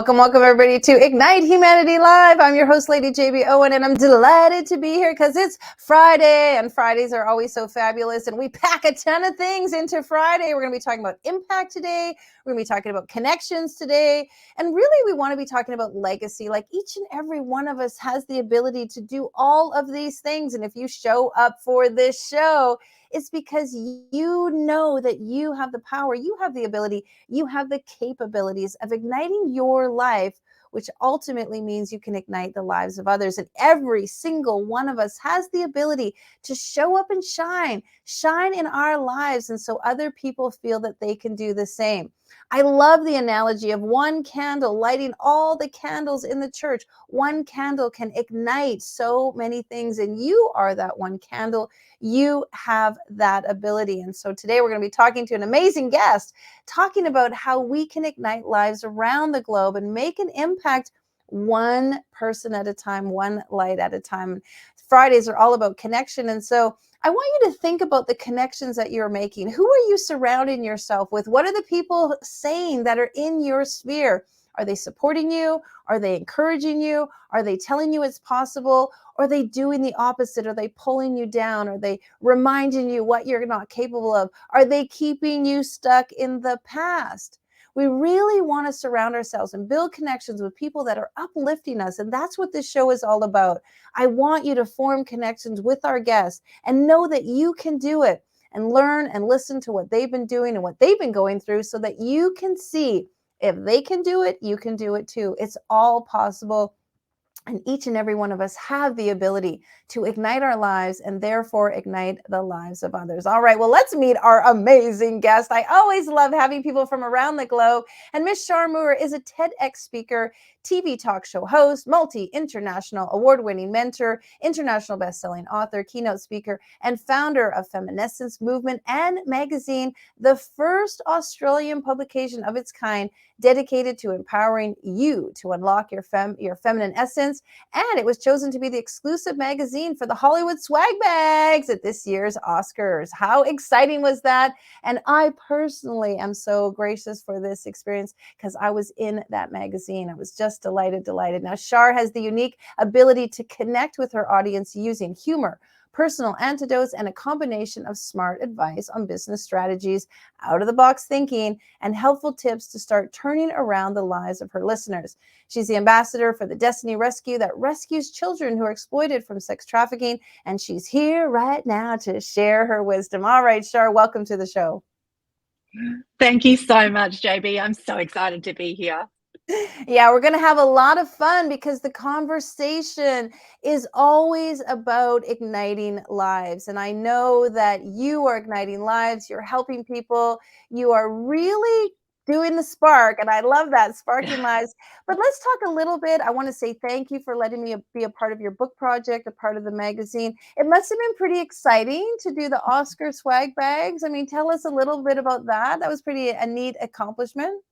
Welcome everybody to Ignite Humanity Live. I'm your host, Lady JB Owen, and I'm delighted to be here because it's Friday, and Fridays are always so fabulous, and we pack a ton of things into Friday. We're going to be talking about impact today. We're going to be talking about connections today, and really we want to be talking about legacy. Like each and every one of us has the ability to do all of these things, and if you show up for this show, it's because you know that you have the power, you have the ability, you have the capabilities of igniting your life, which ultimately means you can ignite the lives of others. And every single one of us has the ability to show up and shine in our lives. And so other people feel that they can do the same. I love the analogy of one candle lighting all the candles in the church. One candle can ignite so many things, and you are that one candle. You have that ability. And so today we're going to be talking to an amazing guest, talking about how we can ignite lives around the globe and make an impact one person at a time, one light at a time. Fridays are all about connection. And so I want you to think about the connections that you're making. Who are you surrounding yourself with? What are the people saying that are in your sphere? Are they supporting you? Are they encouraging you? Are they telling you it's possible? Are they doing the opposite? Are they pulling you down? Are they reminding you what you're not capable of? Are they keeping you stuck in the past? We really want to surround ourselves and build connections with people that are uplifting us. And that's what this show is all about. I want you to form connections with our guests and know that you can do it, and learn and listen to what they've been doing and what they've been going through so that you can see if they can do it, you can do it too. It's all possible. And each and every one of us have the ability to ignite our lives and therefore ignite the lives of others. All right, well, let's meet our amazing guest. I always love having people from around the globe. And Miss Shar Moore is a TEDx speaker, TV talk show host, multi-international award-winning mentor, international best-selling author, keynote speaker, and founder of Feminescence Movement and Magazine, the first Australian publication of its kind dedicated to empowering you to unlock your feminine essence. And it was chosen to be the exclusive magazine for the Hollywood swag bags at this year's Oscars. How exciting was that? And I personally am so gracious for this experience because I was in that magazine. I was just delighted. Now, Shar has the unique ability to connect with her audience using humor, personal antidotes, and a combination of smart advice on business strategies, out-of-the-box thinking, and helpful tips to start turning around the lives of her listeners. She's the ambassador for the Destiny Rescue that rescues children who are exploited from sex trafficking, and she's here right now to share her wisdom. All right, Shar, welcome to the show. Thank you so much, JB. I'm so excited to be here. Yeah, we're going to have a lot of fun because the conversation is always about igniting lives. And I know that you are igniting lives, you're helping people, you are really doing the spark. And I love that, sparking lives. But let's talk a little bit. I want to say thank you for letting me be a part of your book project, a part of the magazine. It must have been pretty exciting to do the Oscar swag bags. I mean, tell us a little bit about that. That was pretty a neat accomplishment.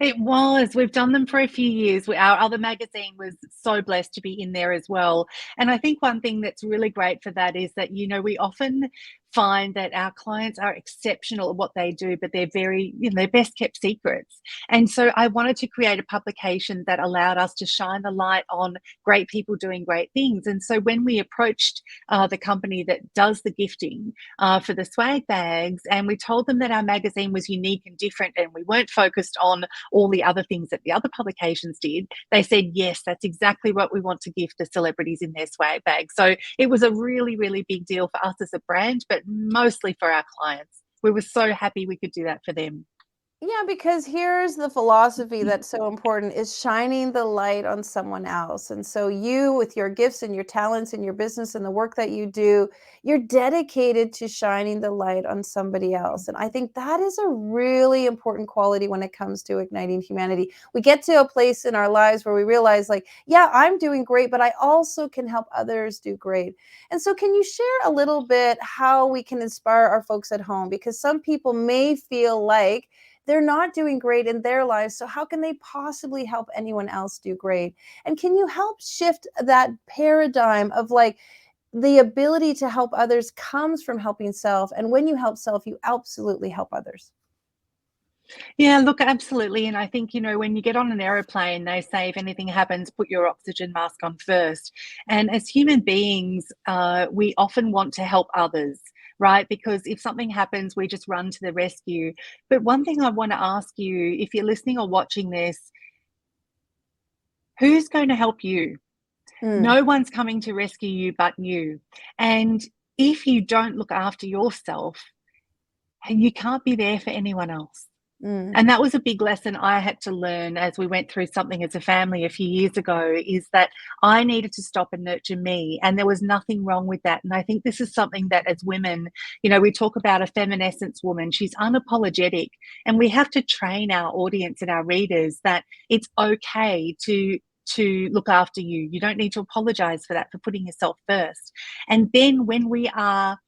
It was. We've done them for a few years. Our other magazine was so blessed to be in there as well. And I think one thing that's really great for that is that, we often find that our clients are exceptional at what they do, but they're very, they're best kept secrets. And so I wanted to create a publication that allowed us to shine the light on great people doing great things. And so when we approached the company that does the gifting for the swag bags, and we told them that our magazine was unique and different and we weren't focused on all the other things that the other publications did, they said, yes, that's exactly what we want to gift the celebrities in their swag bags. So it was a really, really big deal for us as a brand, but mostly for our clients. We were so happy we could do that for them. Yeah, because here's the philosophy that's so important is shining the light on someone else. And so you, with your gifts and your talents and your business and the work that you do, you're dedicated to shining the light on somebody else. And I think that is a really important quality when it comes to igniting humanity. We get to a place in our lives where we realize like, yeah, I'm doing great, but I also can help others do great. And so can you share a little bit how we can inspire our folks at home? Because some people may feel like they're not doing great in their lives. So how can they possibly help anyone else do great? And can you help shift that paradigm of like the ability to help others comes from helping self? And when you help self, you absolutely help others. Yeah, look, absolutely. And I think, when you get on an aeroplane, they say if anything happens, put your oxygen mask on first. And as human beings, we often want to help others, right? Because if something happens, we just run to the rescue. But one thing I want to ask you, if you're listening or watching this, who's going to help you? Mm, No one's coming to rescue you but you. And if you don't look after yourself, you can't be there for anyone else. mm, And that was a big lesson I had to learn as we went through something as a family a few years ago, is that I needed to stop and nurture me. And there was nothing wrong with that. And I think this is something that as women, we talk about a feminescence woman, she's unapologetic. And we have to train our audience and our readers that it's okay to look after you. You don't need to apologize for that, for putting yourself first. And then when we are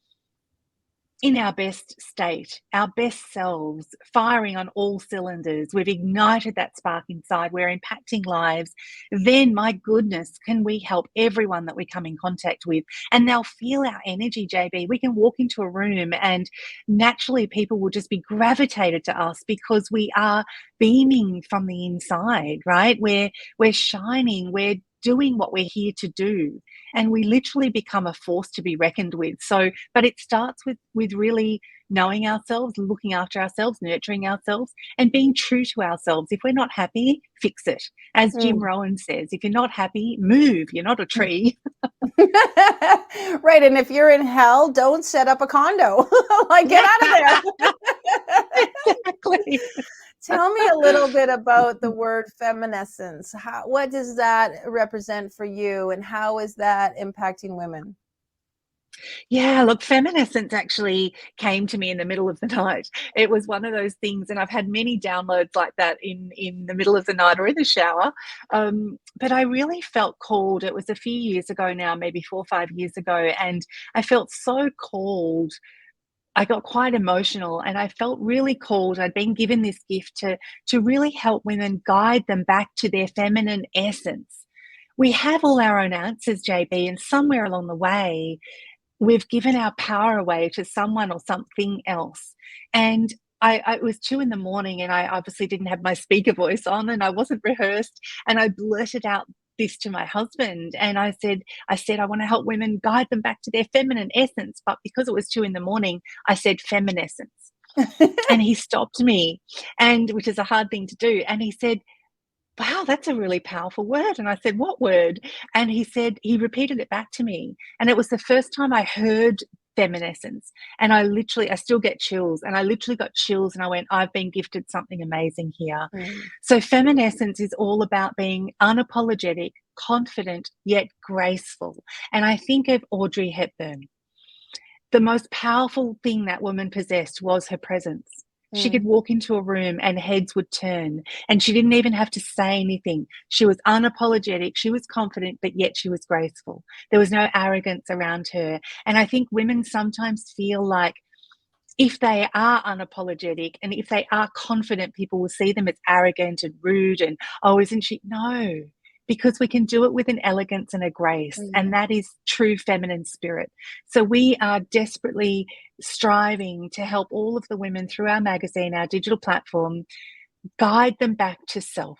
in our best state, our best selves, firing on all cylinders, we've ignited that spark inside, we're impacting lives, then my goodness, can we help everyone that we come in contact with? And they'll feel our energy, JB. We can walk into a room and naturally people will just be gravitated to us because we are beaming from the inside, right? We're shining, we're doing what we're here to do, and we literally become a force to be reckoned with. So but it starts with really knowing ourselves, looking after ourselves, nurturing ourselves, and being true to ourselves. If we're not happy, fix it. As Jim mm. Rohn says, if you're not happy, move. You're not a tree. Right. And if you're in hell, don't set up a condo. Like, get out of there. Exactly. Tell me a little bit about the word feminescence. What does that represent for you, and how is that impacting women? Yeah, look, feminescence actually came to me in the middle of the night. It was one of those things, and I've had many downloads like that in the middle of the night or in the shower. But I really felt called. It was a few years ago now, maybe 4 or 5 years ago, and I felt so called. I got quite emotional, and I felt really called. I'd been given this gift to really help women, guide them back to their feminine essence. We have all our own answers, JB, and somewhere along the way, we've given our power away to someone or something else. And it was 2 in the morning, and I obviously didn't have my speaker voice on, and I wasn't rehearsed. And I blurted out this to my husband, and I said, I want to help women, guide them back to their feminine essence. But because it was 2 in the morning, I said feminescence. And he stopped me, and which is a hard thing to do. And he said, wow, that's a really powerful word. And I said, what word? And he repeated it back to me. And it was the first time I heard feminescence. And I still get chills. And I literally got chills, and I went, I've been gifted something amazing here. Mm, So feminescence is all about being unapologetic, confident, yet graceful. And I think of Audrey Hepburn. The most powerful thing that woman possessed was her presence. She mm, could walk into a room and heads would turn, and she didn't even have to say anything. She was unapologetic, she was confident, but yet she was graceful. There was no arrogance around her. And I think women sometimes feel like if they are unapologetic and if they are confident, people will see them as arrogant and rude and, oh, isn't she? No, because we can do it with an elegance and a grace, and mm. that is true feminine spirit. So we are desperately striving to help all of the women through our magazine, our digital platform, guide them back to self,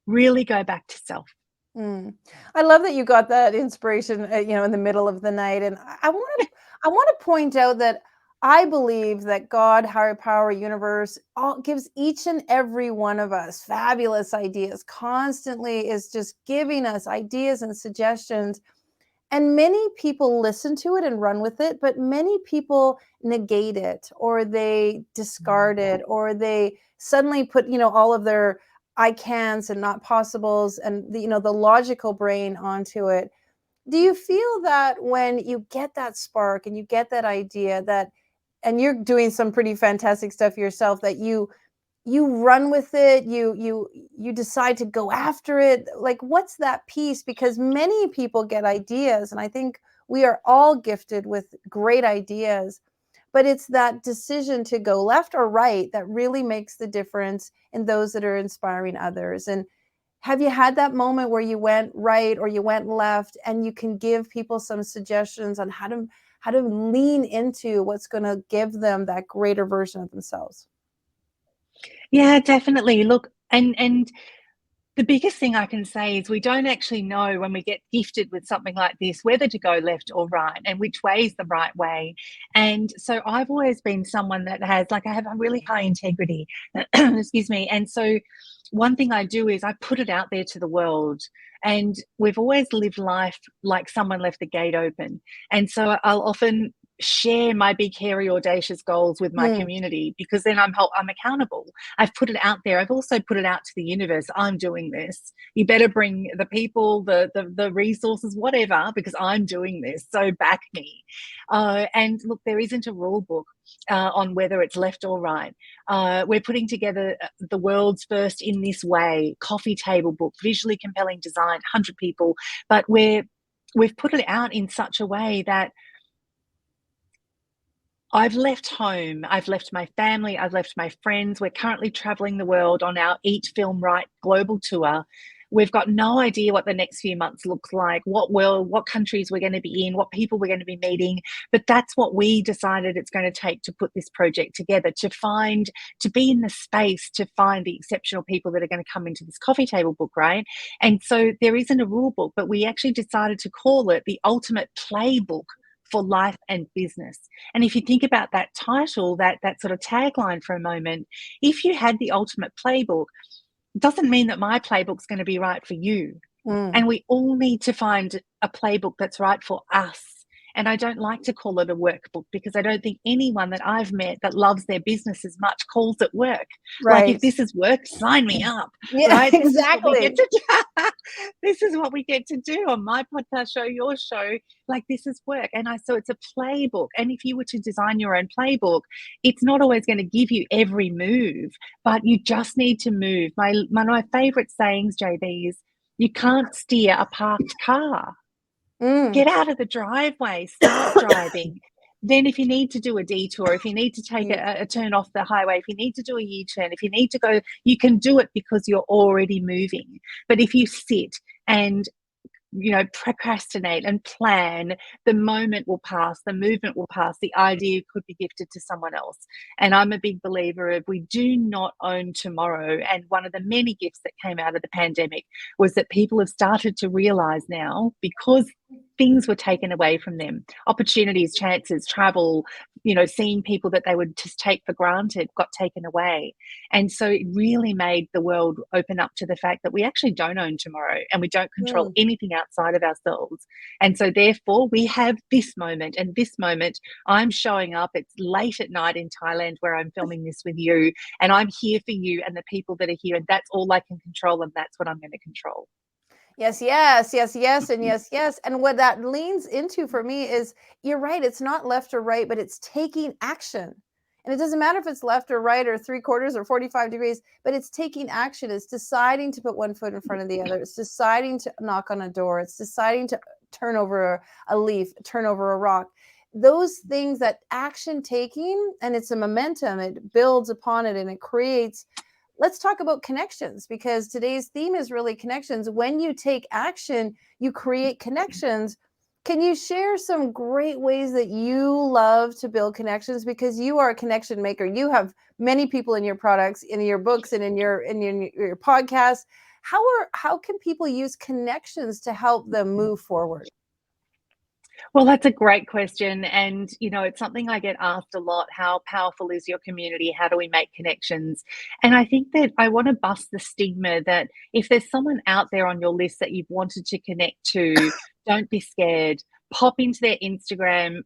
really go back to self. Mm. I love that you got that inspiration, in the middle of the night. And I want to point out that I believe that God, higher power, universe, all gives each and every one of us fabulous ideas. Constantly is just giving us ideas and suggestions. And many people listen to it and run with it, but many people negate it, or they discard it, or they suddenly put, all of their I cans and not possibles and the logical brain onto it. Do you feel that when you get that spark and you get that idea, that and you're doing some pretty fantastic stuff yourself, that you run with it, you decide to go after it? Like, what's that piece? Because many people get ideas, and I think we are all gifted with great ideas, but it's that decision to go left or right that really makes the difference in those that are inspiring others. And have you had that moment where you went right or you went left, and you can give people some suggestions on how to lean into what's going to give them that greater version of themselves? Yeah, definitely. Look, and the biggest thing I can say is we don't actually know when we get gifted with something like this whether to go left or right and which way is the right way. And so I've always been someone that has, like, I have a really high integrity, excuse me. And so one thing I do is I put it out there to the world. And we've always lived life like someone left the gate open. And so I'll often share my big, hairy, audacious goals with my Mm, community because then I'm accountable. I've put it out there. I've also put it out to the universe. I'm doing this. You better bring the people, the resources, whatever, because I'm doing this. So back me. And look, there isn't a rule book on whether it's left or right. We're putting together the world's first in this way coffee table book, visually compelling design, 100 people, but we've put it out in such a way that I've left home, I've left my family, I've left my friends. We're currently traveling the world on our Eat, Film, Write global tour. We've got no idea what the next few months looks like, what world, what countries we're going to be in, what people we're going to be meeting. But that's what we decided it's going to take to put this project together, to be in the space, to find the exceptional people that are going to come into this coffee table book, right? And so there isn't a rule book, but we actually decided to call it the ultimate playbook for life and business. And if you think about that title, that sort of tagline for a moment, if you had the ultimate playbook, doesn't mean that my playbook's going to be right for you. mm. And we all need to find a playbook that's right for us. And I don't like to call it a workbook because I don't think anyone that I've met that loves their business as much calls it work. Like, if Right. this is work, sign me up, Yeah, right? This is what we get exactly. to do. This is what we get to do on my podcast show, your show. Like, this is work. So it's a playbook. And if you were to design your own playbook, it's not always going to give you every move, but you just need to move. One of my favorite sayings, JB, is you can't steer a parked car. Mm. Get out of the driveway, start driving. Then, if you need to do a detour, if you need to take Yeah. a turn off the highway, if you need to do a U-turn, if you need to go, you can do it because you're already moving. But if you sit and procrastinate and plan, the moment will pass, the movement will pass, the idea could be gifted to someone else. And I'm a big believer of we do not own tomorrow. And one of the many gifts that came out of the pandemic was that people have started to realize now, because things were taken away from them, opportunities, chances, travel, seeing people that they would just take for granted got taken away. And so it really made the world open up to the fact that we actually don't own tomorrow and we don't control Mm. anything outside of ourselves. And so therefore we have this moment, and this moment I'm showing up. It's late at night in Thailand where I'm filming this with you, and I'm here for you and the people that are here, and that's all I can control, and that's what I'm going to control. Yes, yes, yes, yes, and yes, yes. And what that leans into for me is you're right. It's not left or right, but it's taking action. And it doesn't matter if it's left or right or three quarters or 45 degrees, but it's taking action. It's deciding to put one foot in front of the other. It's deciding to knock on a door. It's deciding to turn over a leaf, turn over a rock. Those things, that action taking, and it's a momentum, it builds upon it and it creates. Let's talk about connections, because today's theme is really connections. When you take action, you create connections. Can you share some great ways that you love to build connections, because you are a connection maker? You have many people in your products, in your books, and in your podcast. How can people use connections to help them move forward? Well, that's a great question. And, it's something I get asked a lot. How powerful is your community? How do we make connections? And I think that I want to bust the stigma that if there's someone out there on your list that you've wanted to connect to, don't be scared. Pop into their Instagram,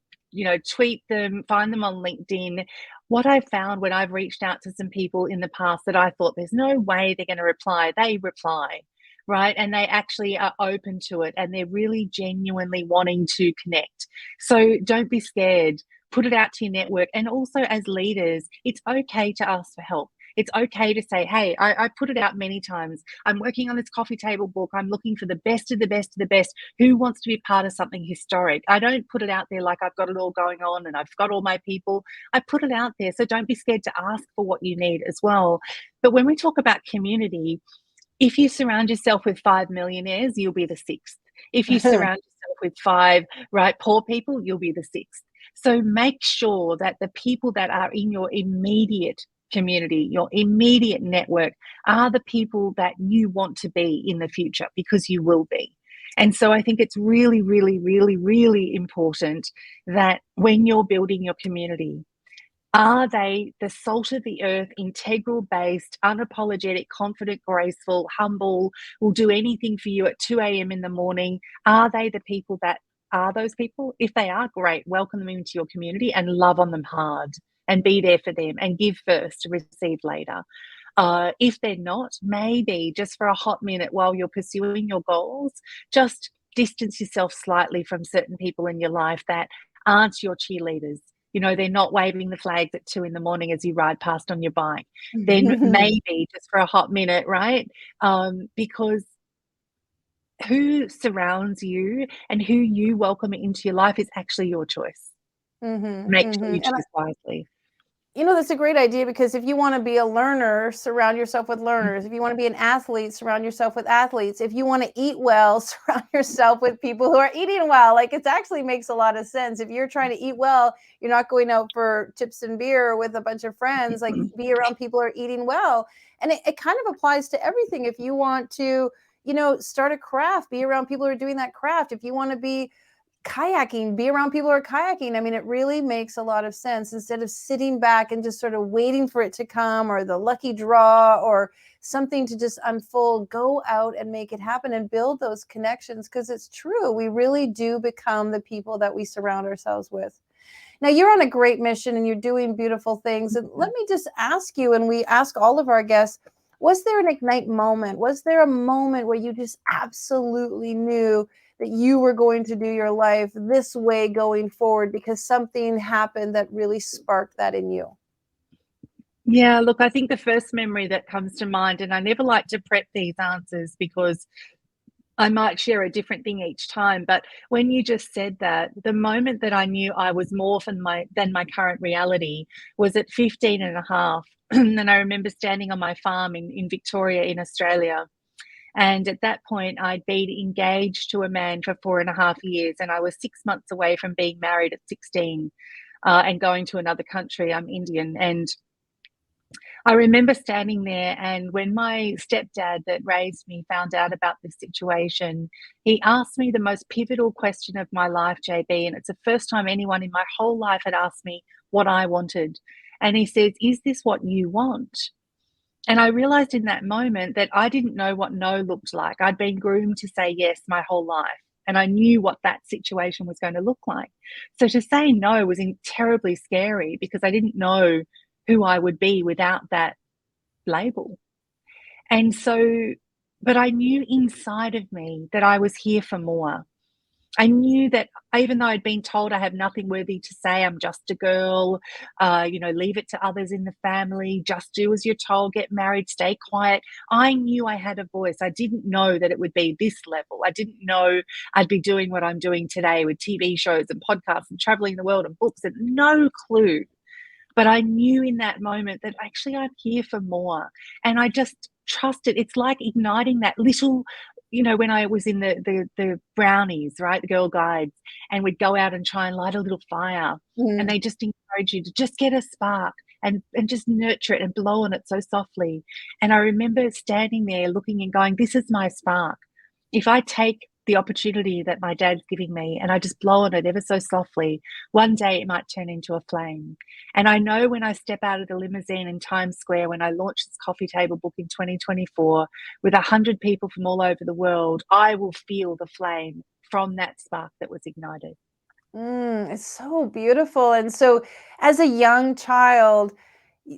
tweet them, find them on LinkedIn. What I've found when I've reached out to some people in the past that I thought there's no way they're going to reply, they reply, right? And they actually are open to it and they're really genuinely wanting to connect. So don't be scared. Put it out to your network. And also, as leaders, it's okay to ask for help. It's okay to say, hey, I put it out many times. I'm working on this coffee table book. I'm looking for the best of the best of the best. Who wants to be part of something historic? I don't put it out there like I've got it all going on and I've got all my people. I put it out there. So don't be scared to ask for what you need as well. But when we talk about community, if you surround yourself with 5 millionaires, you'll be the sixth. If you surround yourself with five, right, poor people, you'll be the sixth. So make sure that the people that are in your immediate community, your immediate network, are the people that you want to be in the future, because you will be. And so I think it's really, really, really, really important that when you're building your community, are they the salt of the earth, integral based, unapologetic, confident, graceful, humble, will do anything for you at 2 a.m. in the morning? Are they the people that are those people? If they are, great, welcome them into your community and love on them hard and be there for them and give first to receive later. If they're not, maybe just for a hot minute while you're pursuing your goals, just distance yourself slightly from certain people in your life that aren't your cheerleaders. You know, they're not waving the flags at 2 in the morning as you ride past on your bike. Then maybe just for a hot minute, right? Because who surrounds you and who you welcome into your life is actually your choice. Make sure you choose wisely. You know, that's a great idea, because if you want to be a learner, surround yourself with learners. If you want to be an athlete, surround yourself with athletes. If you want to eat well, surround yourself with people who are eating well. Like, it actually makes a lot of sense. If you're trying to eat well, you're not going out for chips and beer with a bunch of friends. Like, be around people who are eating well. And it kind of applies to everything. If you want to, start a craft, be around people who are doing that craft. If you want to be kayaking, be around people who are kayaking. I mean, it really makes a lot of sense, instead of sitting back and just sort of waiting for it to come, or the lucky draw, or something to just unfold. Go out and make it happen and build those connections, because it's true. We really do become the people that we surround ourselves with. Now, you're on a great mission and you're doing beautiful things. And let me just ask you, and we ask all of our guests, was there an ignite moment? Was there a moment where you just absolutely knew that you were going to do your life this way going forward, because something happened that really sparked that in you? Yeah, look, I think the first memory that comes to mind, and I never like to prep these answers because I might share a different thing each time, but when you just said that, the moment that I knew I was more than my current reality was at 15 and a half. And I remember standing on my farm in Victoria in Australia. And at that point, I'd been engaged to a man for 4.5 years, and I was 6 months away from being married at 16 and going to another country. I'm Indian. And I remember standing there, and when my stepdad that raised me found out about this situation, he asked me the most pivotal question of my life, JB. And it's the first time anyone in my whole life had asked me what I wanted. And he says, "Is this what you want?" And I realized in that moment that I didn't know what no looked like. I'd been groomed to say yes my whole life, and I knew what that situation was going to look like. So to say no was terribly scary, because I didn't know who I would be without that label. And so, but I knew inside of me that I was here for more. I knew that even though I'd been told I have nothing worthy to say, I'm just a girl, leave it to others in the family, just do as you're told, get married, stay quiet. I knew I had a voice. I didn't know that it would be this level. I didn't know I'd be doing what I'm doing today with TV shows and podcasts and traveling the world and books, and no clue. But I knew in that moment that actually I'm here for more. And I just trusted. It's like igniting that little, when I was in the brownies, right, the Girl Guides, and we'd go out and try and light a little fire. And Mhm. they just encourage you to just get a spark and just nurture it and blow on it so softly. And I remember standing there looking and going, this is my spark. If I take the opportunity that my dad's giving me and I just blow on it ever so softly, one day it might turn into a flame. And I know when I step out of the limousine in Times Square, when I launch this coffee table book in 2024 with 100 people from all over the world, I will feel the flame from that spark that was ignited. It's so beautiful. And so, as a young child,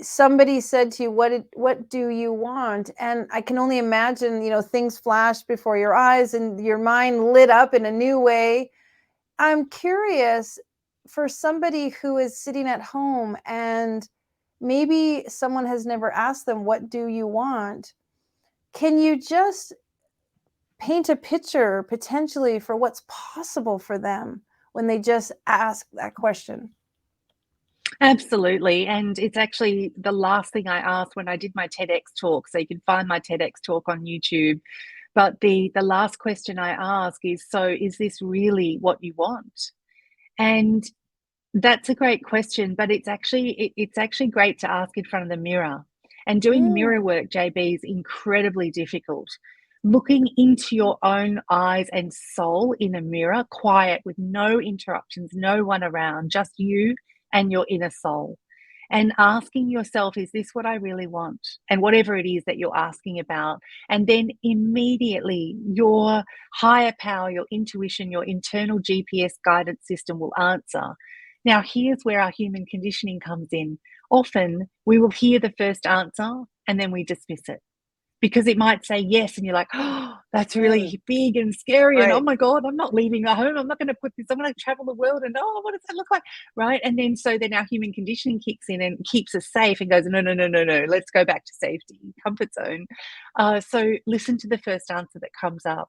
somebody said to you, what do you want? And I can only imagine, things flashed before your eyes and your mind lit up in a new way. I'm curious, for somebody who is sitting at home and maybe someone has never asked them, what do you want? Can you just paint a picture potentially for what's possible for them when they just ask that question? Absolutely. And it's actually the last thing I asked when I did my TEDx talk. So you can find my TEDx talk on YouTube. But the last question I ask is, so is this really what you want? And That's a great question, but it's actually great to ask in front of the mirror. And doing Mm, mirror work, JB, is incredibly difficult. Looking into your own eyes and soul in a mirror, quiet, with no interruptions, no one around, just you and your inner soul. And asking yourself, is this what I really want? And whatever it is that you're asking about. And then immediately your higher power, your intuition, your internal GPS guidance system will answer. Now, here's where our human conditioning comes in. Often we will hear the first answer and then we dismiss it because it might say yes, and you're like, oh, that's mm, really big and scary. And oh right. my God, I'm not leaving my home. I'm not going to put this, I'm going to travel the world. And oh, what does that look like? Right. And then so then our human conditioning kicks in and keeps us safe and goes, no, no, no, no, no. Let's go back to safety, comfort zone. So listen to the first answer that comes up.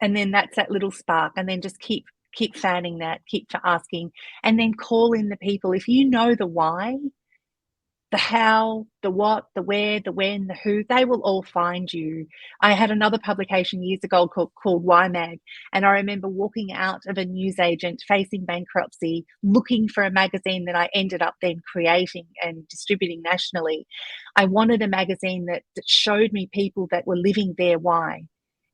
And then that's that little spark. And then just keep fanning that, keep asking, and then call in the people. If you know the why, the how, the what, the where, the when, the who, they will all find you. I had another publication years ago called YMag, and I remember walking out of a newsagent facing bankruptcy, looking for a magazine that I ended up then creating and distributing nationally. I wanted a magazine that showed me people that were living their why.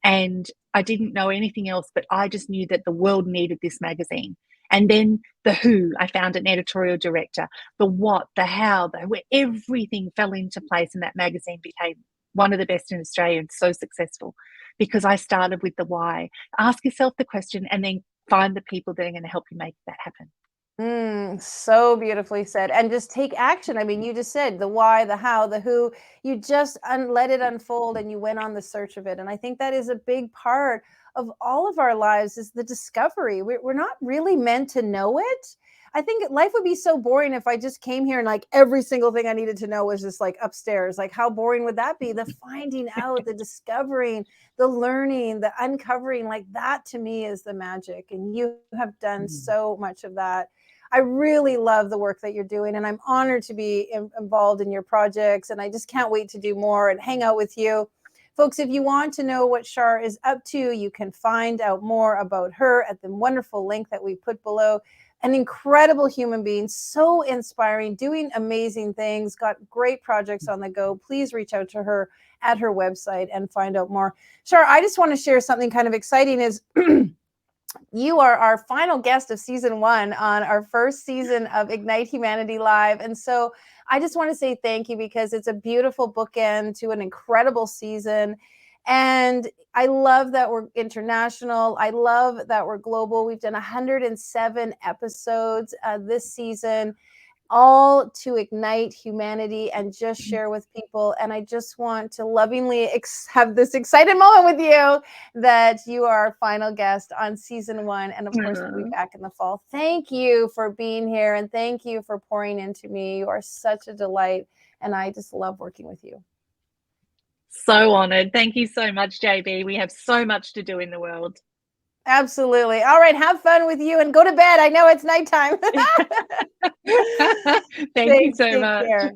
And I didn't know anything else, but I just knew that the world needed this magazine. And then the who, I found an editorial director, the what, the how, where everything fell into place, and that magazine became one of the best in Australia and so successful because I started with the why. Ask yourself the question and then find the people that are going to help you make that happen. So beautifully said. And just take action. I mean, you just said the why, the how, the who. You just let it unfold and you went on the search of it. And I think that is a big part of all of our lives is the discovery. We're not really meant to know it. I think life would be so boring if I just came here and like every single thing I needed to know was just like upstairs. Like, how boring would that be? The finding out, the discovering, the learning, the uncovering, like that to me is the magic. And you have done Mm. so much of that. I really love the work that you're doing, and I'm honored to be involved in your projects. And I just can't wait to do more and hang out with you. Folks, if you want to know what Shar is up to, you can find out more about her at the wonderful link that we put below. An incredible human being, so inspiring, doing amazing things, got great projects on the go. Please reach out to her at her website and find out more. Shar, I just want to share something kind of exciting is you are our final guest of season 1 on our first season of Ignite Humanity Live. And so I just want to say thank you because it's a beautiful bookend to an incredible season. And I love that we're international. I love that we're global. We've done 107 episodes this season, all to ignite humanity and just share with people. And I just want to lovingly have this excited moment with you that you are our final guest on season 1. And of course, we'll be back in the fall. Thank you for being here and thank you for pouring into me. You are such a delight. And I just love working with you. So honored. Thank you so much, JB. We have so much to do in the world. Absolutely. All right. Have fun with you and go to bed. I know it's nighttime. Thank you Thanks. so Take much. care.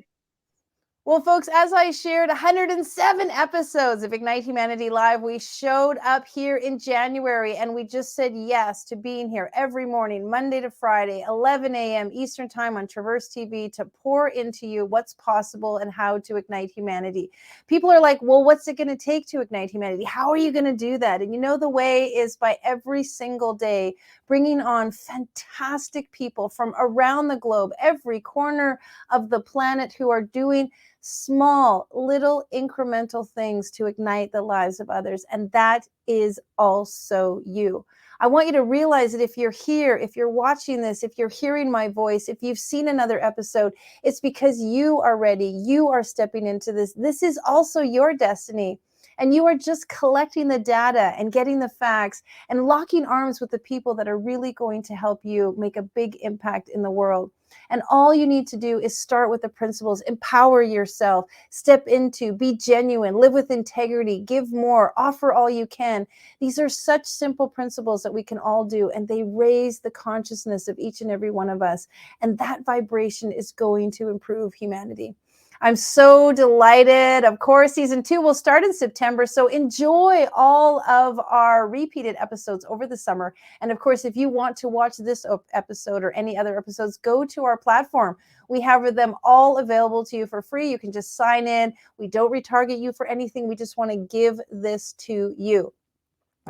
Well, folks, as I shared 107 episodes of Ignite Humanity Live, we showed up here in January and we just said yes to being here every morning, Monday to Friday, 11 a.m. Eastern Time on Traverse TV to pour into you what's possible and how to ignite humanity. People are like, well, what's it going to take to ignite humanity? How are you going to do that? And you know, the way is by every single day bringing on fantastic people from around the globe, every corner of the planet who are doing small, little incremental things to ignite the lives of others. And that is also you. I want you to realize that if you're here, if you're watching this, if you're hearing my voice, if you've seen another episode, it's because you are ready. You are stepping into this. This is also your destiny. And you are just collecting the data and getting the facts and locking arms with the people that are really going to help you make a big impact in the world. And all you need to do is start with the principles, empower yourself, step into, be genuine, live with integrity, give more, offer all you can. These are such simple principles that we can all do, and they raise the consciousness of each and every one of us. And that vibration is going to improve humanity. I'm so delighted. Of course, season 2 will start in September. So enjoy all of our repeated episodes over the summer. And of course, if you want to watch this episode or any other episodes, go to our platform. We have them all available to you for free. You can just sign in. We don't retarget you for anything. We just want to give this to you.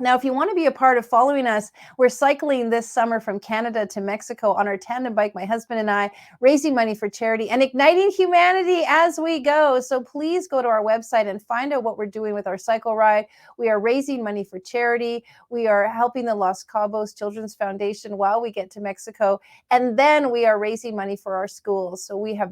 Now, if you want to be a part of following us, we're cycling this summer from Canada to Mexico on our tandem bike, my husband and I, raising money for charity and igniting humanity as we go. So please go to our website and find out what we're doing with our cycle ride. We are raising money for charity. We are helping the Los Cabos Children's Foundation while we get to Mexico. And then we are raising money for our schools. So we are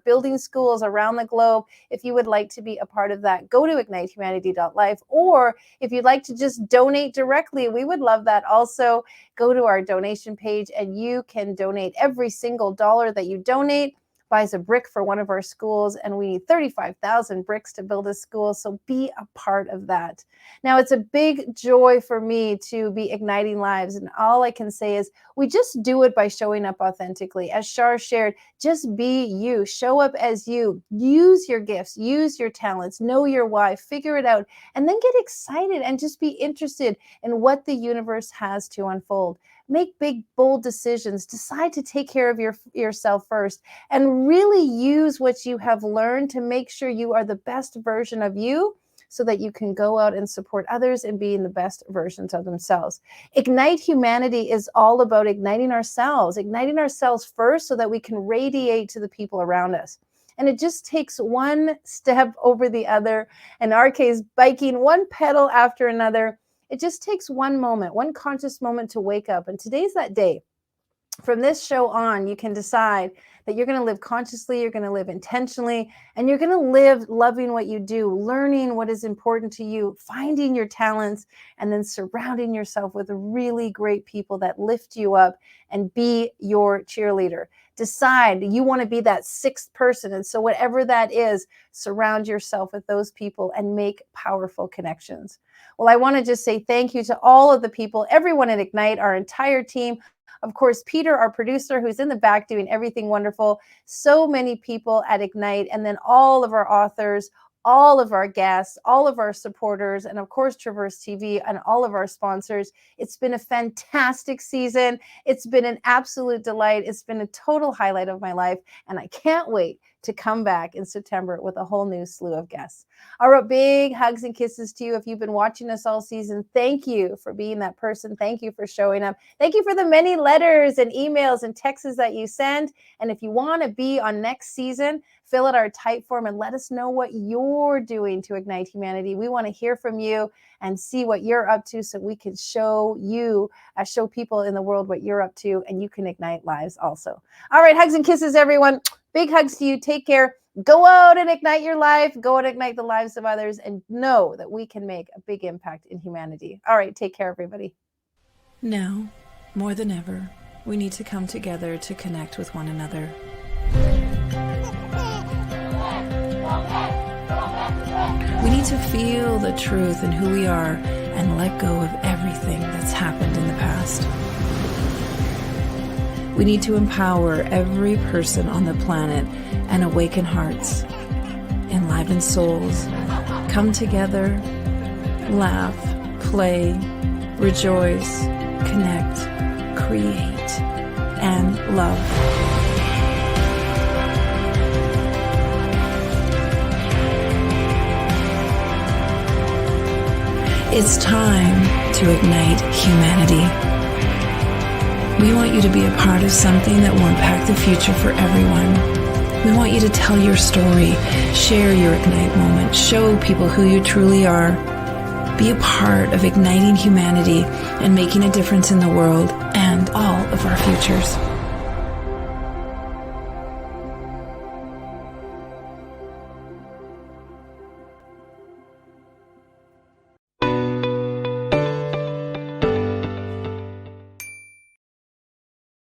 building schools around the globe. If you would like to be a part of that, go to ignitehumanity.life, or if you'd like to just donate directly, we would love that also. Go to our donation page and you can donate. Every single dollar that you donate buys a brick for one of our schools, and we need 35,000 bricks to build a school, so be a part of that. Now, it's a big joy for me to be igniting lives, and all I can say is we just do it by showing up authentically. As Shar shared, just be you. Show up as you. Use your gifts. Use your talents. Know your why. Figure it out, and then get excited and just be interested in what the universe has to unfold. Make big, bold decisions. Decide to take care of yourself first, and really use what you have learned to make sure you are the best version of you, so that you can go out and support others and be in the best versions of themselves. Ignite Humanity is all about igniting ourselves first so that we can radiate to the people around us. And it just takes one step over the other. In our case, biking one pedal after another. It just takes one moment, one conscious moment to wake up. And today's that day. From this show on, you can decide that you're going to live consciously, you're going to live intentionally, and you're going to live loving what you do, learning what is important to you, finding your talents, and then surrounding yourself with really great people that lift you up and be your cheerleader. Decide you want to be that sixth person. And so whatever that is, surround yourself with those people and make powerful connections. Well, I want to just say thank you to all of the people, everyone at Ignite, our entire team. Of course, Peter, our producer, who's in the back doing everything wonderful. So many people at Ignite, and then all of our authors, all of our guests, all of our supporters, and of course, Traverse TV and all of our sponsors. It's been a fantastic season. It's been an absolute delight. It's been a total highlight of my life, and I can't wait to come back in September with a whole new slew of guests. All right, big hugs and kisses to you. If you've been watching us all season, thank you for being that person. Thank you for showing up. Thank you for the many letters and emails and texts that you send. And if you want to be on next season, fill out our type form and let us know what you're doing to ignite humanity. We want to hear from you and see what you're up to, so we can show people in the world what you're up to, and you can ignite lives also. All right, hugs and kisses, everyone. Big hugs to you. Take care. Go out and ignite your life. Go out and ignite the lives of others, and know that we can make a big impact in humanity. All right, take care, everybody. Now, more than ever, we need to come together to connect with one another. We need to feel the truth in who we are and let go of everything that's happened in the past. We need to empower every person on the planet and awaken hearts, enliven souls, come together, laugh, play, rejoice, connect, create, and love. It's time to ignite humanity. We want you to be a part of something that will impact the future for everyone. We want you to tell your story, share your Ignite moment, show people who you truly are. Be a part of igniting humanity and making a difference in the world and all of our futures.